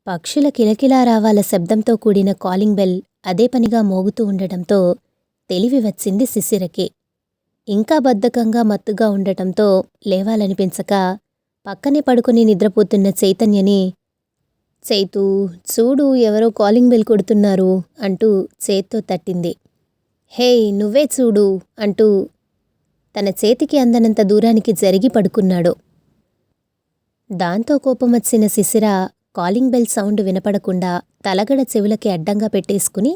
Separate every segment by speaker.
Speaker 1: పక్షుల కిలకిలారావాల శబ్దంతో కూడిన కాలింగ్ బెల్ అదే పనిగా మోగుతూ ఉండటంతో తెలివి వచ్చింది శిశిరకి. ఇంకా బద్ధకంగా మత్తుగా ఉండటంతో లేవాలనిపించక పక్కనే పడుకుని నిద్రపోతున్న చైతన్యని, చైతూ, చూడు ఎవరో కాలింగ్ బెల్ కొడుతున్నారు అంటూ చేత్తో తట్టింది. హేయ్, నువ్వే చూడు అంటూ తన చేతికి అందనంత దూరానికి జరిగి పడుకున్నాడు. దాంతో కోపమొచ్చిన శిశిర కాలింగ్ బెల్ సౌండ్ వినపడకుండా తలగడ చెవులకి అడ్డంగా పెట్టేసుకుని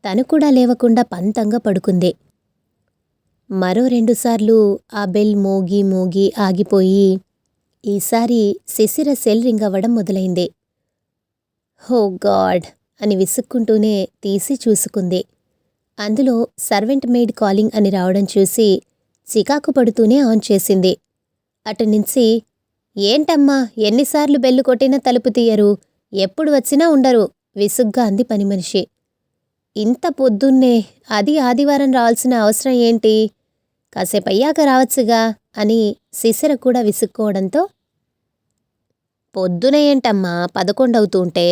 Speaker 1: తను కూడా లేవకుండా పంతంగా పడుకుంది. మరో 2 సార్లు ఆ బెల్ మోగి మోగి ఆగిపోయి ఈసారి శిశిర సెల్ రింగ్ అవ్వడం మొదలైంది. హో గాడ్ అని విసుక్కుంటూనే తీసి చూసుకుంది. అందులో సర్వెంట్ మెయిడ్ కాలింగ్ అని రావడం చూసి చికాకు పడుతూనే ఆన్ చేసింది. అటునుంచి, ఏంటమ్మా ఎన్నిసార్లు బెల్లు కొట్టినా తలుపు తీయరు, ఎప్పుడు వచ్చినా ఉండరు విసుగ్గా అంది పనిమనిషి. ఇంత పొద్దున్నే, అది ఆదివారం రావాల్సిన అవసరం ఏంటి, కాసేపయ్యాక రావచ్చుగా అని శిశిర కూడా విసుక్కోవడంతో, పొద్దున ఏంటమ్మా 11 అవుతుంటే,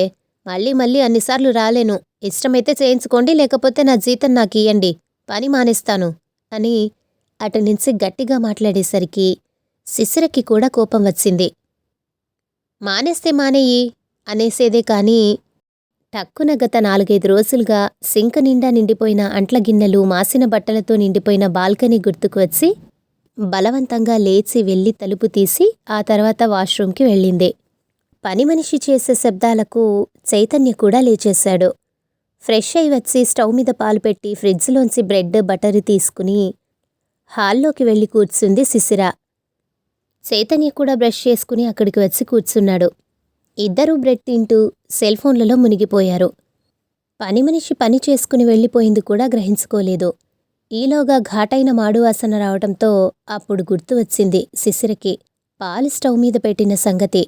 Speaker 1: మళ్ళీ మళ్ళీ అన్నిసార్లు రాలేను, ఇష్టమైతే చేయించుకోండి, లేకపోతే నా జీతం నాకు ఇయ్యండి, పని మానేస్తాను అని అటునుంచి గట్టిగా మాట్లాడేసరికి శిశిరకి కూడా కోపం వచ్చింది. మానేస్తే మానేయి అనేసేదే కానీ టక్కున గత 4-5 రోజులుగా సింక్ నిండా నిండిపోయిన అంట్ల గిన్నెలు, మాసిన బట్టలతో నిండిపోయిన బాల్కనీ గుర్తుకు వచ్చి బలవంతంగా లేచి వెళ్ళి తలుపు తీసి ఆ తర్వాత వాష్రూమ్కి వెళ్ళింది. పనిమనిషి చేసే శబ్దాలకు చైతన్య కూడా లేచేశాడు. ఫ్రెష్ అయి వచ్చి స్టవ్ మీద పాలు పెట్టి ఫ్రిడ్జ్లోంచి బ్రెడ్, బటర్ తీసుకుని హాల్లోకి వెళ్ళి కూర్చుంది శిశిర. చైతన్య కూడా బ్రష్ చేసుకుని అక్కడికి వచ్చి కూర్చున్నాడు. ఇద్దరూ బ్రెడ్ తింటూ సెల్ ఫోన్లలో మునిగిపోయారు. పనిమనిషి పని చేసుకుని వెళ్ళిపోయింది కూడా గ్రహించుకోలేదు. ఈలోగా ఘాటైన మాడు వాసన రావడంతో అప్పుడు గుర్తు వచ్చింది శిశిరకి పాలు స్టవ్ మీద పెట్టిన సంగతి.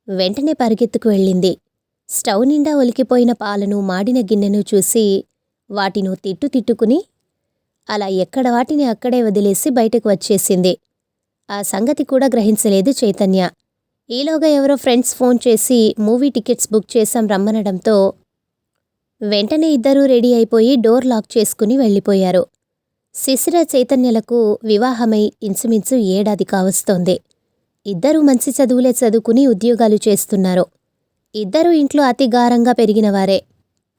Speaker 1: వెంటనే పరిగెత్తుకు వెళ్ళింది. స్టవ్ నిండా ఒలికిపోయిన పాలను, మాడిన గిన్నెను చూసి వాటిను తిట్టుకుని అలా ఎక్కడ వాటిని అక్కడే వదిలేసి బయటకు వచ్చేసింది. ఆ సంగతి కూడా గ్రహించలేదు చైతన్య. ఈలోగా ఎవరో ఫ్రెండ్స్ ఫోన్ చేసి మూవీ టికెట్స్ బుక్ చేశాం రమ్మనడంతో వెంటనే ఇద్దరూ రెడీ అయిపోయి డోర్ లాక్ చేసుకుని వెళ్ళిపోయారు. శిశిర, చైతన్యలకు వివాహమై ఇంచుమించు 1 ఏడాది కావస్తోంది. ఇద్దరూ మంచి చదువులే చదువుకుని ఉద్యోగాలు చేస్తున్నారు. ఇద్దరూ ఇంట్లో అతి గారంగా పెరిగినవారే.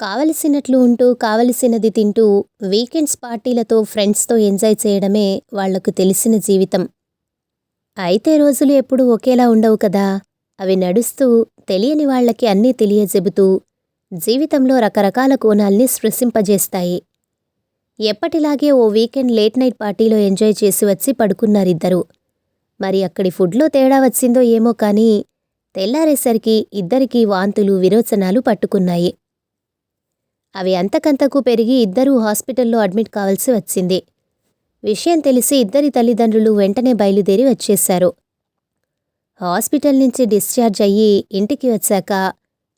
Speaker 1: కావలసినట్లు ఉంటూ కావలసినది తింటూ వీకెండ్స్ పార్టీలతో ఫ్రెండ్స్తో ఎంజాయ్ చేయడమే వాళ్లకు తెలిసిన జీవితం. అయితే రోజులు ఎప్పుడూ ఒకేలా ఉండవు కదా. అవి నడుస్తూ తెలియని వాళ్లకి అన్నీ తెలియజెబుతూ జీవితంలో రకరకాల కోణాల్ని స్పృశింపజేస్తాయి. ఎప్పటిలాగే ఓ వీకెండ్ లేట్ నైట్ పార్టీలో ఎంజాయ్ చేసి వచ్చి పడుకున్నారిద్దరూ. మరి అక్కడి ఫుడ్లో తేడా వచ్చిందో ఏమో కానీ తెల్లారేసరికి ఇద్దరికీ వాంతులు, విరోచనాలు పట్టుకున్నాయి. అవి అంతకంతకు పెరిగి ఇద్దరూ హాస్పిటల్లో అడ్మిట్ కావాల్సి వచ్చింది. విషయం తెలిసి ఇద్దరి తల్లిదండ్రులు వెంటనే బయలుదేరి వచ్చేశారు. హాస్పిటల్ నుంచి డిశ్చార్జ్ అయ్యి ఇంటికి వచ్చాక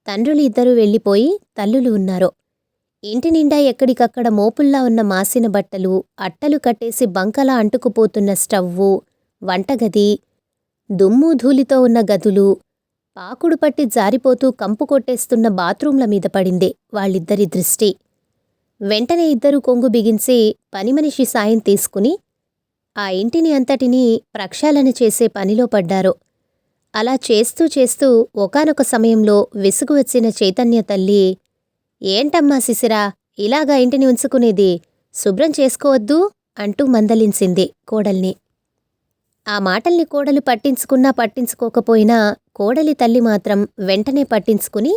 Speaker 1: తండ్రులు ఇద్దరూ వెళ్ళిపోయి తల్లులు ఉన్నారు. ఇంటి నిండా ఎక్కడికక్కడ మోపుల్లా ఉన్న మాసిన బట్టలు, అట్టలు కట్టేసి బంకలా అంటుకుపోతున్న స్టవ్వు, వంటగది, దుమ్ము ధూళితో ఉన్న గదులు, పాకుడు పట్టి జారిపోతూ కంపు కొట్టేస్తున్న బాత్రూంల మీద పడింది వాళ్ళిద్దరి దృష్టి. వెంటనే ఇద్దరూ కొంగు బిగించి పనిమనిషి సాయం తీసుకుని ఆ ఇంటిని అంతటినీ ప్రక్షాళన చేసే పనిలో పడ్డారు. అలా చేస్తూ చేస్తూ ఒకానొక సమయంలో విసుగు వచ్చిన చైతన్య తల్లి, ఏంటమ్మా శిశిరా, ఇలాగా ఇంటిని ఉంచుకునేది, శుభ్రం చేసుకోవద్దు అంటూ మందలించింది కోడల్ని. ఆ మాటల్ని కోడలు పట్టించుకున్నా పట్టించుకోకపోయినా కోడలి తల్లి మాత్రం వెంటనే పట్టించుకుని,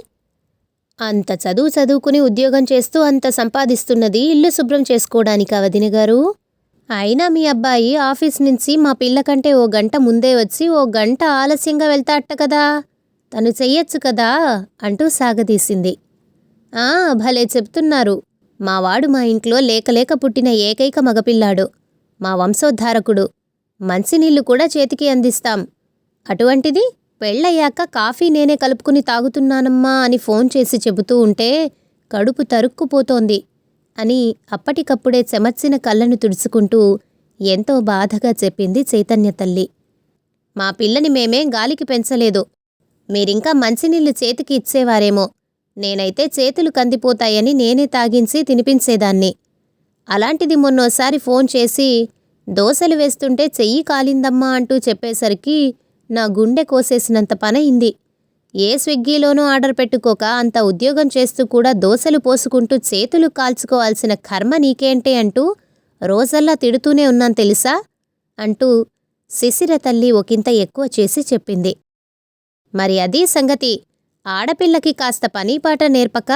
Speaker 1: అంత చదువుకుని ఉద్యోగం చేస్తూ అంత సంపాదిస్తున్నది ఇల్లు శుభ్రం చేసుకోవడానికా వదినగారు? అయినా మీ అబ్బాయి ఆఫీస్ నుంచి మా పిల్లకంటే 1 గంట ముందే వచ్చి 1 గంట ఆలస్యంగా వెళ్తాడట కదా, తను చెయ్యొచ్చు కదా అంటూ సాగదీసింది. భలే చెప్తున్నారు. మావాడు మా ఇంట్లో లేక పుట్టిన ఏకైక మగపిల్లాడు, మా వంశోద్ధారకుడు. మంచినీళ్లు కూడా చేతికి అందిస్తాం. అటువంటిది పెళ్ళయ్యాక కాఫీ నేనే కలుపుకుని తాగుతున్నానమ్మా అని ఫోన్ చేసి చెబుతూ ఉంటే కడుపు తరుక్కుపోతోంది అని అప్పటికప్పుడే చెమర్చిన కళ్ళను తుడుచుకుంటూ ఎంతో బాధగా చెప్పింది చైతన్య తల్లి. మా పిల్లని మేమే గాలికి పెంచలేదు, మీరింకా మంచినీళ్లు చేతికి ఇచ్చేవారేమో. నేనైతే చేతులు కందిపోతాయని నేనే తాగించి తినిపించేదాన్ని. అలాంటిది మొన్నోసారి ఫోన్ చేసి దోశలు వేస్తుంటే చెయ్యి కాలిందమ్మా అంటూ చెప్పేసరికి నా గుండె కోసేసినంత పనయింది. ఏ స్విగ్గీలోనూ ఆర్డర్ పెట్టుకోక అంత ఉద్యోగం చేస్తూ కూడా దోశలు పోసుకుంటూ చేతులు కాల్చుకోవాల్సిన కర్మ నీకేంటే అంటూ రోజల్లా తిడుతూనే ఉన్నాను తెలుసా అంటూ శిశిర తల్లి ఒకంత ఎక్కువ చేసి చెప్పింది. మరి అదీ సంగతి. ఆడపిల్లకి కాస్త పనీపాట నేర్పక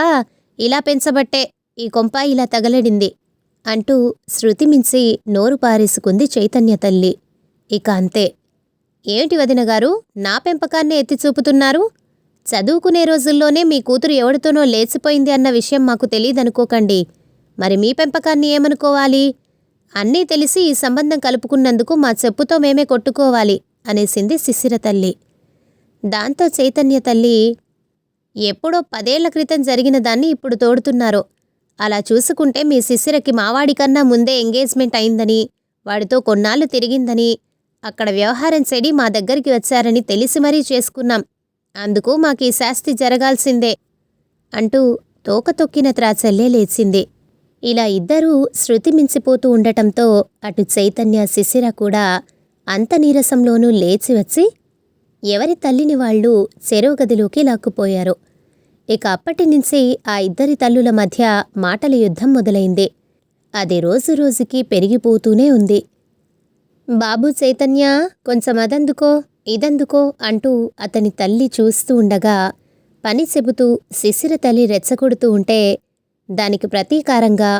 Speaker 1: ఇలా పెంచబట్టే ఈ కొంప ఇలా తగలడింది అంటూ శృతి మించి నోరు పారేసుకుంది చైతన్య తల్లి. ఇక అంతే. ఏమిటి వదినగారు, నా పెంపకాన్నే ఎత్తి చూపుతున్నారు? చదువుకునే రోజుల్లోనే మీ కూతురు ఎవడితోనో లేచిపోయింది అన్న విషయం మాకు తెలీదనుకోకండి. మరి మీ పెంపకాన్ని ఏమనుకోవాలి? అన్నీ తెలిసి ఈ సంబంధం కలుపుకున్నందుకు మా చెప్పుతో మేమే కొట్టుకోవాలి అనేసింది శిశిర తల్లి. దాంతో చైతన్య తల్లి, ఎప్పుడో 10 ఏళ్ల క్రితం జరిగిన దాన్ని ఇప్పుడు తోడుతున్నారు. అలా చూసుకుంటే మీ శిశిరకి మావాడికన్నా ముందే ఎంగేజ్మెంట్ అయిందని, వాడితో కొన్నాళ్ళు తిరిగిందని, అక్కడ వ్యవహారం చెడి మా దగ్గరికి వచ్చారని తెలిసి మరీ చేసుకున్నాం. అందుకు మాకీ శాస్తి జరగాల్సిందే అంటూ తోక తొక్కిన త్రాచల్లే లేచింది. ఇలా ఇద్దరూ శృతి మించిపోతూ ఉండటంతో అటు చైతన్య శిశిర కూడా అంత నీరసంలోనూ లేచి వచ్చి ఎవరి తల్లిని వాళ్ళు చెరో గదిలోకి లాక్కుపోయారు. ఇక అప్పటినుంచి ఆ ఇద్దరి తల్లుల మధ్య మాటల యుద్ధం మొదలైంది. అది రోజురోజుకి పెరిగిపోతూనే ఉంది. బాబు చైతన్య, కొంచెం అదందుకో ఇదందుకో అంటూ అతని తల్లి చూస్తూ ఉండగా పని చెబుతూ శిశిర తల్లి రెచ్చగొడుతూ ఉంటే దానికి ప్రతీకారంగా,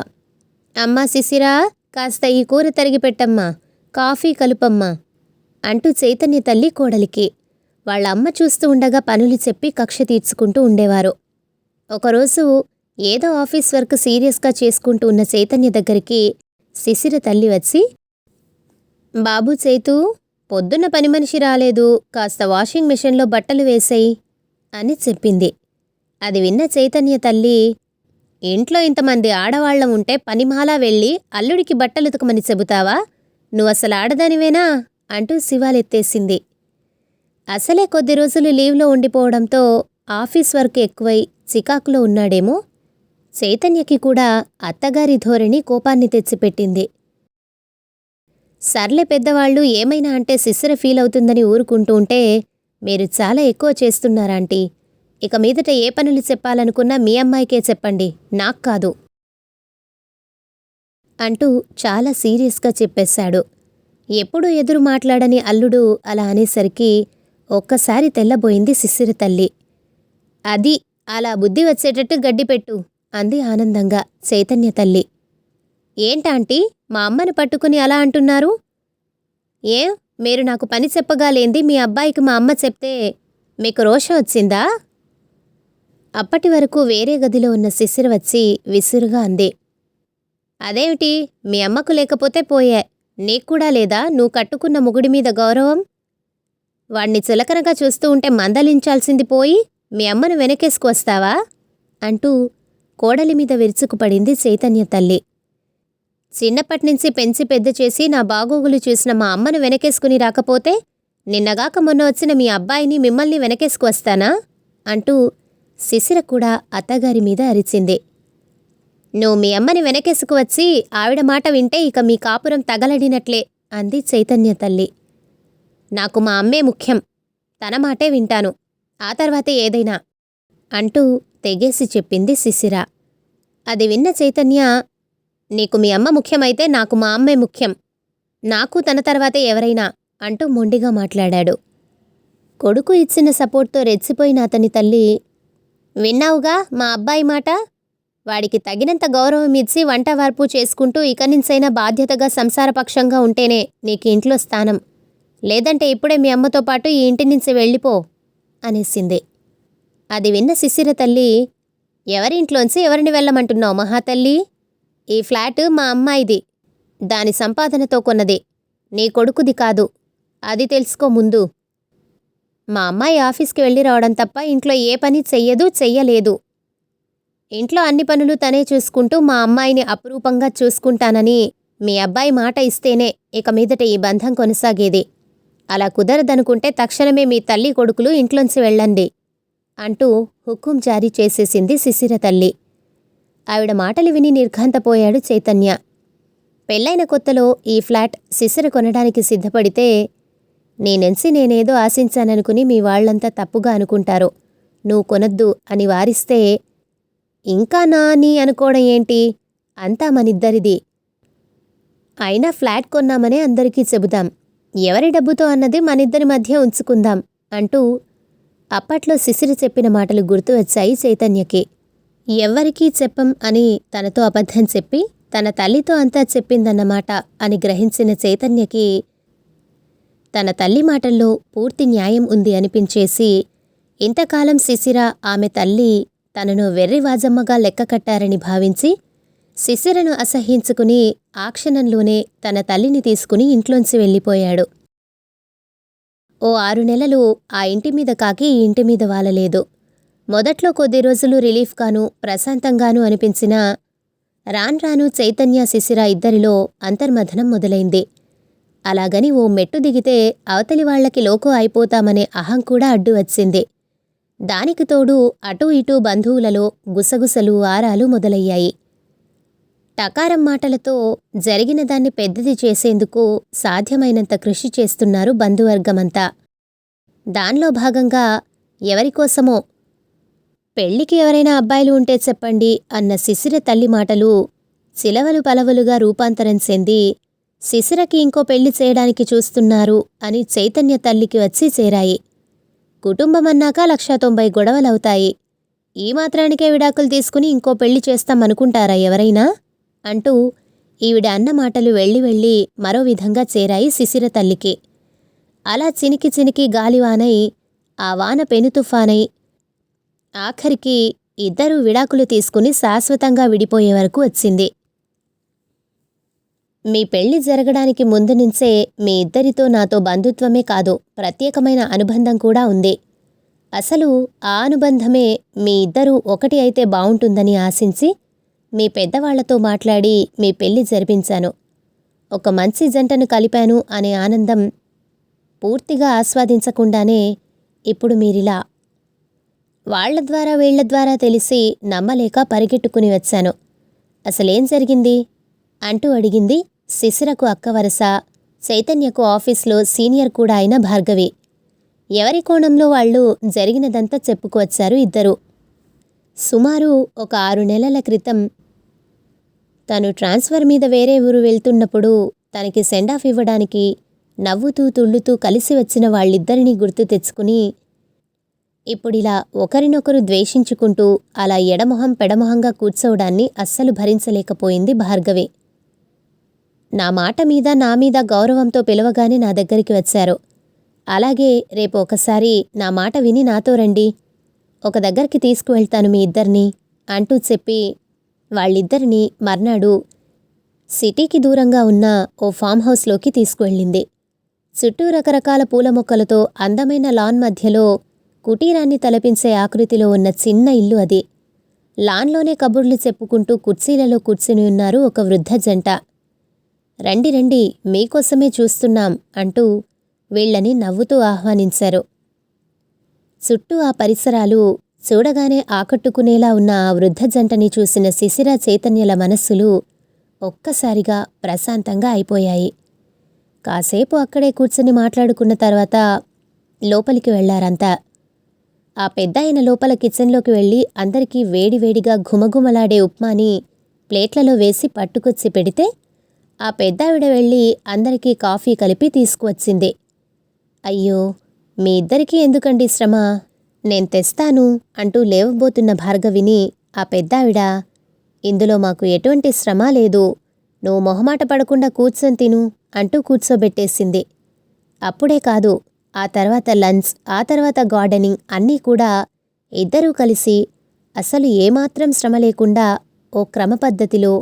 Speaker 1: అమ్మా శిశిరా, కాస్త ఈ కూర తరిగి పెట్టమ్మా, కాఫీ కలుపమ్మా అంటూ చైతన్య తల్లి కోడలికి వాళ్ళ అమ్మ చూస్తూ ఉండగా పనులు చెప్పి కక్ష తీర్చుకుంటూ ఉండేవారు. ఒకరోజు ఏదో ఆఫీస్ వర్క్ సీరియస్గా చేసుకుంటూ ఉన్న చైతన్య దగ్గరికి శిశిర తల్లి వచ్చి, బాబు చైతూ, పొద్దున్న పని మనిషి రాలేదు, కాస్త వాషింగ్ మిషన్లో బట్టలు వేసేయి అని చెప్పింది. అది విన్న చైతన్య తల్లి, ఇంట్లో ఇంతమంది ఆడవాళ్లం ఉంటే పనిమాలా వెళ్ళి అల్లుడికి బట్టలు ఉతకమని చెబుతావా? నువ్వసలు ఆడదానివేనా అంటూ శివాలెత్తేసింది. అసలే కొద్ది రోజులు లీవ్లో ఉండిపోవడంతో ఆఫీస్ వర్క్ ఎక్కువై చికాకులో ఉన్నాడేమో. చైతన్యకి కూడా అత్తగారి ధోరణి కోపాన్ని తెచ్చిపెట్టింది. సర్లే, పెద్దవాళ్ళు ఏమైనా అంటే శిశిర ఫీల్ అవుతుందని ఊరుకుంటూ ఉంటే, మీరు చాలా ఎక్కువ చేస్తున్నారాంటీ. ఇక మీదట ఏ పనులు చెప్పాలనుకున్నా మీ అమ్మాయికే చెప్పండి, నాకు కాదు అంటూ చాలా సీరియస్గా చెప్పేశాడు. ఎప్పుడూ ఎదురు మాట్లాడని అల్లుడు అలా అనేసరికి ఒక్కసారి తెల్లబోయింది శిశిర తల్లి. అది అలా బుద్ధి వచ్చేటట్టు గడ్డిపెట్టు అంది ఆనందంగా చైతన్య తల్లి. ఏంటాంటీ, మా అమ్మని పట్టుకుని అలా అంటున్నారు? ఏం, మీరు నాకు పని చెప్పగాలేంది మీ అబ్బాయికి మా అమ్మ చెప్తే మీకు రోషం వచ్చిందా? అప్పటి వరకు వేరే గదిలో ఉన్న శిశిర వచ్చి విసురుగా అంది. అదేమిటి, మీ అమ్మకు లేకపోతే పోయే, నీక్కూడా లేదా నువ్వు కట్టుకున్న మొగుడి మీద గౌరవం? వాణ్ణి చులకనగా చూస్తూ ఉంటే మందలించాల్సింది పోయి మీ అమ్మను వెనకేసుకువస్తావా అంటూ కోడలి మీద విరుచుకుపడింది చైతన్య తల్లి. చిన్నప్పటినుంచి పెంచి పెద్ద చేసి నా బాగోగులు చూసిన మా అమ్మను వెనకేసుకుని రాకపోతే నిన్నగాక మొన్న వచ్చిన మీ అబ్బాయిని మిమ్మల్ని వెనకేసుకువస్తానా అంటూ శిశిర కూడా అత్తగారి మీద అరిచింది. నువ్వు మీ అమ్మని వెనకేసుకువచ్చి ఆవిడ మాట వింటే ఇక మీ కాపురం తగలడినట్లే అంది చైతన్య తల్లి. నాకు మా అమ్మే ముఖ్యం, తన మాటే వింటాను, ఆ తర్వాతే ఏదైనా అంటూ తెగేసి చెప్పింది శిశిర. అది విన్న చైతన్య, నీకు మీ అమ్మ ముఖ్యమైతే నాకు మా అమ్మే ముఖ్యం, నాకు తన తర్వాతే ఎవరైనా అంటూ మొండిగా మాట్లాడాడు. కొడుకు ఇచ్చిన సపోర్ట్తో రెచ్చిపోయిన అతని తల్లి, విన్నావుగా మా అబ్బాయి మాట, వాడికి తగినంత గౌరవం ఇచ్చి వంట వార్పు చేసుకుంటూ ఇక నుంచైనా బాధ్యతగా సంసారపక్షంగా ఉంటేనే నీకు ఇంట్లో స్థానం, లేదంటే ఇప్పుడే మీ అమ్మతో పాటు ఈ ఇంటి నుంచి వెళ్ళిపో అనేసింది. అది విన్న శిశిర తల్లి, ఎవరింట్లోంచి ఎవరిని వెళ్ళమంటున్నావు మహాతల్లి? ఈ ఫ్లాట్ మా అమ్మాయిది, దాని సంపాదనతో కొన్నది, నీ కొడుకుది కాదు, అది తెలుసుకో ముందు. మా అమ్మాయి ఆఫీస్కి వెళ్ళి రావడం తప్ప ఇంట్లో ఏ పని చెయ్యలేదు. ఇంట్లో అన్ని పనులు తనే చూసుకుంటూ మా అమ్మాయిని అపురూపంగా చూసుకుంటానని మీ అబ్బాయి మాట ఇస్తేనే ఇక మీదట ఈ బంధం కొనసాగేది. అలా కుదరదనుకుంటే తక్షణమే మీ తల్లి కొడుకులు ఇంట్లోంచి వెళ్ళండి అంటూ హుకుం జారీ చేసేసింది శిశిర తల్లి. ఆవిడ మాటలు విని నిర్ఘాంతపోయాడు చైతన్య. పెళ్ళైన కొత్తలో ఈ ఫ్లాట్ శిశిర కొనడానికి సిద్ధపడితే నేనేదో ఆశించాననుకుని మీ వాళ్లంతా తప్పుగా అనుకుంటారు, నువ్వు కొనొద్దు అని వారిస్తే ఇంకా నా నీ అనుకోవడం ఏంటి, అంతా మనిద్దరిది. అయినా ఫ్లాట్ కొన్నామనే అందరికీ చెబుదాం, ఎవరి డబ్బుతో అన్నది మనిద్దరి మధ్య ఉంచుకుందాం అంటూ అప్పట్లో శిశిర చెప్పిన మాటలు గుర్తు వచ్చాయి చైతన్యకి. ఎవ్వరికీ చెప్పం అని తనతో అబద్ధం చెప్పి తన తల్లితో అంతా చెప్పిందన్నమాట అని గ్రహించిన చైతన్యకి తన తల్లి మాటల్లో పూర్తి న్యాయం ఉంది అనిపించేసి, ఇంతకాలం శిశిర ఆమె తల్లి తనను వెర్రివాజమ్మగా లెక్క కట్టారని భావించి శిశిరను అసహ్యించుకుని ఆ క్షణంలోనే తన తల్లిని తీసుకుని ఇంట్లోంచి వెళ్ళిపోయాడు. ఓ 6 నెలలు ఆ ఇంటి మీద కాకి ఈ ఇంటి మీద వాలలేదు. మొదట్లో కొద్ది రోజులు రిలీఫ్గాను ప్రశాంతంగానూ అనిపించినా రాన్రాను చైతన్య శిశిర ఇద్దరిలో అంతర్మథనం మొదలైంది. అలాగని ఓ మెట్టు దిగితే అవతలి వాళ్లకి లోకో అయిపోతామనే అహం కూడా అడ్డు వచ్చింది. దానికి తోడు అటూ ఇటూ బంధువులలో గుసగుసలు ఆరాలు మొదలయ్యాయి. టకారం మాటలతో జరిగిన దాన్ని పెద్దది చేసేందుకు సాధ్యమైనంత కృషి చేస్తున్నారు బంధువర్గమంతా. దానిలో భాగంగా ఎవరికోసమో పెళ్లికి ఎవరైనా అబ్బాయిలు ఉంటే చెప్పండి అన్న శిశిర తల్లి మాటలు చిలవలు పలవలుగా రూపాంతరం చెంది శిశిరకి ఇంకో పెళ్లి చేయడానికి చూస్తున్నారు అని చైతన్య తల్లికి వచ్చి చేరాయి. కుటుంబమన్నాక 190 గొడవలవుతాయి, ఈ మాత్రానికే విడాకులు తీసుకుని ఇంకో పెళ్లి చేస్తామనుకుంటారా ఎవరైనా అంటూ ఈవిడ అన్న మాటలు వెళ్ళి వెళ్ళి మరో విధంగా చేరాయి శిశిర తల్లికి. అలా చినికి చినికి గాలివానై ఆ వాన పెనుతుఫానై ఆఖరికి ఇద్దరూ విడాకులు తీసుకుని శాశ్వతంగా విడిపోయే వరకు వచ్చింది. మీ పెళ్లి జరగడానికి ముందు నుంచే మీ ఇద్దరితో నాతో బంధుత్వమే కాదు, ప్రత్యేకమైన అనుబంధం కూడా ఉంది. అసలు ఆ అనుబంధమే మీ ఇద్దరూ ఒకటి అయితే బావుంటుందని ఆశించి మీ పెద్దవాళ్లతో మాట్లాడి మీ పెళ్లి జరిపించాను. ఒక మంచి జంటను కలిపాను అనే ఆనందం పూర్తిగా ఆస్వాదించకుండానే ఇప్పుడు మీరిలా వాళ్ల ద్వారా వీళ్ల ద్వారా తెలిసి నమ్మలేక పరిగెట్టుకుని వచ్చాను. అసలేం జరిగింది అంటూ అడిగింది శిశిరకు అక్క వరస, చైతన్యకు ఆఫీస్లో సీనియర్ కూడా అయిన భార్గవి. ఎవరి కోణంలో వాళ్ళు జరిగినదంతా చెప్పుకువచ్చారు ఇద్దరు. సుమారు ఒక 6 నెలల క్రితం తను ట్రాన్స్ఫర్ మీద వేరే ఊరు వెళ్తున్నప్పుడు తనకి సెండాఫ్ ఇవ్వడానికి నవ్వుతూ తుళ్ళుతూ కలిసి వచ్చిన వాళ్ళిద్దరినీ గుర్తు తెచ్చుకుని ఇప్పుడిలా ఒకరినొకరు ద్వేషించుకుంటూ అలా ఎడమొహం పెడమొహంగా కూర్చోవడాన్ని అస్సలు భరించలేకపోయింది భార్గవి. నా మాట మీద నా మీద గౌరవంతో పిలవగానే నా దగ్గరికి వచ్చారు. అలాగే రేపు ఒకసారి నా మాట విని నాతో రండి, ఒక దగ్గరికి తీసుకువెళ్తాను మీ ఇద్దరిని అంటూ చెప్పి వాళ్ళిద్దరినీ మర్నాడు సిటీకి దూరంగా ఉన్న ఓ ఫామ్ హౌస్లోకి తీసుకువెళ్ళింది. చుట్టూ రకరకాల పూల మొక్కలతో అందమైన లాన్ మధ్యలో కుటీరాన్ని తలపించే ఆకృతిలో ఉన్న చిన్న ఇల్లు అది. లాన్లోనే కబుర్లు చెప్పుకుంటూ కుర్చీలలో కూర్చుని ఉన్నారు ఒక వృద్ధ జంట. రండి రండి, మీకోసమే చూస్తున్నాం అంటూ వీళ్లని నవ్వుతూ ఆహ్వానించారు. చుట్టూ ఆ పరిసరాలు చూడగానే ఆకట్టుకునేలా ఉన్న ఆ వృద్ధ జంటని చూసిన శిశిర చైతన్యల మనస్సులు ఒక్కసారిగా ప్రశాంతంగా అయిపోయాయి. కాసేపు అక్కడే కూర్చుని మాట్లాడుకున్న తర్వాత లోపలికి వెళ్లారంతా. ఆ పెద్దాయన లోపల కిచెన్లోకి వెళ్ళి అందరికీ వేడివేడిగా ఘుమఘుమలాడే ఉప్మాని ప్లేట్లలో వేసి పట్టుకొచ్చి పెడితే ఆ పెద్దావిడ వెళ్ళి అందరికీ కాఫీ కలిపి తీసుకువచ్చింది. అయ్యో, మీ ఇద్దరికీ ఎందుకండి శ్రమ, నేను తెస్తాను అంటూ లేవబోతున్న భార్గవిని ఆ పెద్దావిడ, ఇందులో మాకు ఎటువంటి శ్రమ లేదు, నువ్వు మొహమాట పడకుండా కూర్చొని తిను అంటూ కూర్చోబెట్టేసింది. అప్పుడే కాదు, ఆ తర్వాత లంచ్, ఆ తర్వాత గార్డెనింగ్ అన్నీ కూడా ఇద్దరూ కలిసి అసలు ఏమాత్రం శ్రమ లేకుండా ఓ క్రమపద్ధతిలో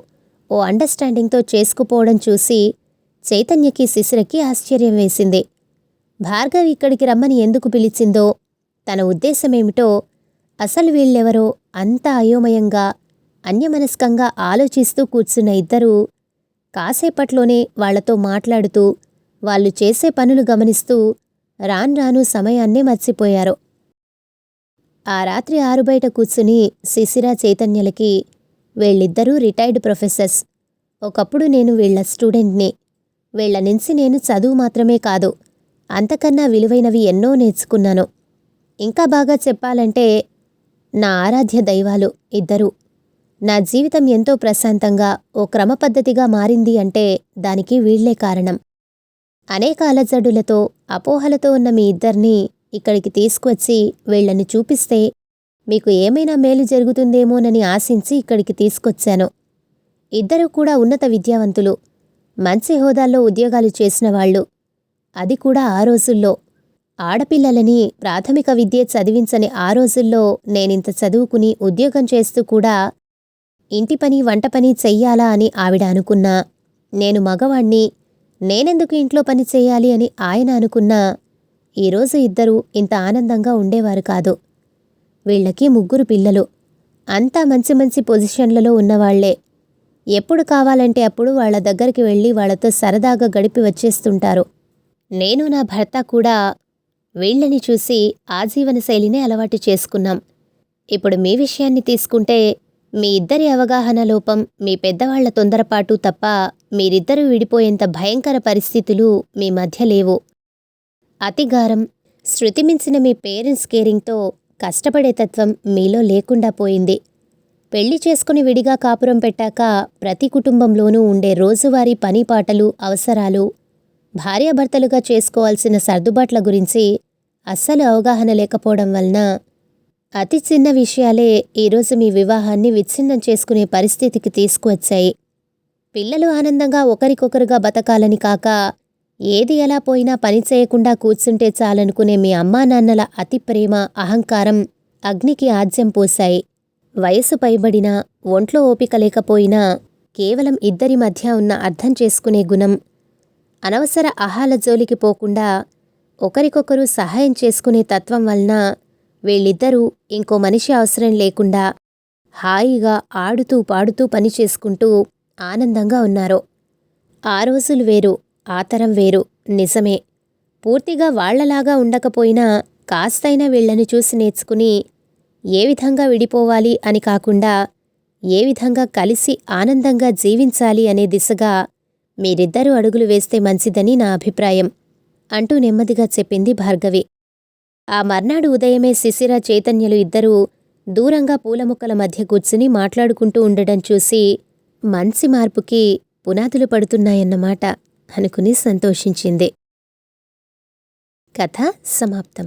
Speaker 1: ఓ అండర్స్టాండింగ్తో చేసుకుపోవడం చూసి చైతన్యకి శిశిరకి ఆశ్చర్యం వేసింది. భార్గవి ఇక్కడికి రమ్మని ఎందుకు పిలిచిందో, తన ఉద్దేశమేమిటో, అసలు వీళ్ళెవరో అంత అయోమయంగా అన్యమనస్కంగా ఆలోచిస్తూ కూర్చున్న ఇద్దరూ కాసేపట్లోనే వాళ్లతో మాట్లాడుతూ వాళ్ళు చేసే పనులు గమనిస్తూ రాన్రాను సమయాన్నే మర్చిపోయారు. ఆ రాత్రి ఆరుబయట కూర్చుని శిశిర, చైతన్యలకి వీళ్ళిద్దరూ రిటైర్డ్ ప్రొఫెసర్స్. ఒకప్పుడు నేను వీళ్ల స్టూడెంట్ని. వీళ్ల నుంచి నేను చదువు మాత్రమే కాదు, అంతకన్నా విలువైనవి ఎన్నో నేర్చుకున్నాను. ఇంకా బాగా చెప్పాలంటే నా ఆరాధ్య దైవాలు ఇద్దరూ. నా జీవితం ఎంతో ప్రశాంతంగా ఓ క్రమపద్ధతిగా మారింది అంటే దానికి వీళ్లే కారణం. అనేక అలజడులతో, అపోహలతో ఉన్న మీ ఇద్దరినీ ఇక్కడికి తీసుకువచ్చి వీళ్లని చూపిస్తే మీకు ఏమైనా మేలు జరుగుతుందేమోనని ఆశించి ఇక్కడికి తీసుకొచ్చాను. ఇద్దరూ కూడా ఉన్నత విద్యావంతులు, మంచి హోదాల్లో ఉద్యోగాలు చేసినవాళ్లు. అది కూడా ఆ రోజుల్లో. ఆడపిల్లలని ప్రాథమిక విద్యే చదివించని ఆ రోజుల్లో నేనింత చదువుకుని ఉద్యోగం చేస్తూ కూడా ఇంటి పని, వంట పని చెయ్యాలా అని ఆవిడ అనుకున్నా. నేను మగవాణ్ణి, నేనెందుకు ఇంట్లో పని చెయ్యాలి అని ఆయన అనుకున్నా ఈరోజు ఇద్దరూ ఇంత ఆనందంగా ఉండేవారు కాదు. వీళ్లకి 3 పిల్లలు. అంతా మంచి మంచి పొజిషన్లలో ఉన్నవాళ్లే. ఎప్పుడు కావాలంటే అప్పుడు వాళ్ల దగ్గరికి వెళ్ళి వాళ్లతో సరదాగా గడిపి వచ్చేస్తుంటారు. నేను, నా భర్త కూడా వీళ్లని చూసి ఆ జీవనశైలినే అలవాటు చేసుకున్నాం. ఇప్పుడు మీ విషయాన్ని తీసుకుంటే మీ ఇద్దరి అవగాహన లోపం, మీ పెద్దవాళ్ల తొందరపాటు తప్ప మీరిద్దరూ విడిపోయేంత భయంకర పరిస్థితులు మీ మధ్య లేవు. అతిగారం, శృతిమించిన మీ పేరెంట్స్ కేరింగ్తో కష్టపడే తత్వం మీలో లేకుండా పోయింది. పెళ్లి చేసుకుని విడిగా కాపురం పెట్టాక ప్రతి కుటుంబంలోనూ ఉండే రోజువారీ పనిపాటలు, అవసరాలు, భార్యాభర్తలుగా చేసుకోవాల్సిన సర్దుబాట్ల గురించి అస్సలు అవగాహన లేకపోవడం వలన అతి చిన్న విషయాలే ఈరోజు మీ వివాహాన్ని విచ్ఛిన్నం చేసుకునే పరిస్థితికి తీసుకువచ్చాయి. పిల్లలు ఆనందంగా ఒకరికొకరుగా బతకాలని కాక ఏది ఎలా పోయినా పని చేయకుండా కూర్చుంటే చాలనుకునే మీ అమ్మానాన్నల అతి ప్రేమ, అహంకారం అగ్నికి ఆజ్యం పోశాయి. వయసు పైబడినా, ఒంట్లో ఓపిక లేకపోయినా కేవలం ఇద్దరి మధ్య ఉన్న అర్థం చేసుకునే గుణం, అనవసర అహాల జోలికి పోకుండా ఒకరికొకరు సహాయం చేసుకునే తత్వం వలన వీళ్ళిద్దరూ ఇంకో మనిషి అవసరం లేకుండా హాయిగా ఆడుతూ పాడుతూ పని చేసుకుంటూ ఆనందంగా ఉన్నారు. ఆ రోజులు వేరు, ఆ తరం వేరు, నిజమే. పూర్తిగా వాళ్లలాగా ఉండకపోయినా కాస్తైనా వీళ్లను చూసి నేర్చుకుని ఏ విధంగా విడిపోవాలి అని కాకుండా ఏ విధంగా కలిసి ఆనందంగా జీవించాలి అనే దిశగా మీరిద్దరూ అడుగులు వేస్తే మంచిదని నా అభిప్రాయం అంటూ నెమ్మదిగా చెప్పింది భార్గవి. ఆ మర్నాడు ఉదయమే శిశిర, చైతన్యలు ఇద్దరూ దూరంగా పూలముక్కల మధ్య కూర్చుని మాట్లాడుకుంటూ ఉండడం చూసి మంచి మార్పుకి పునాదులు పడుతున్నాయన్నమాట అనుకుని సంతోషించింది. కథ సమాప్తం.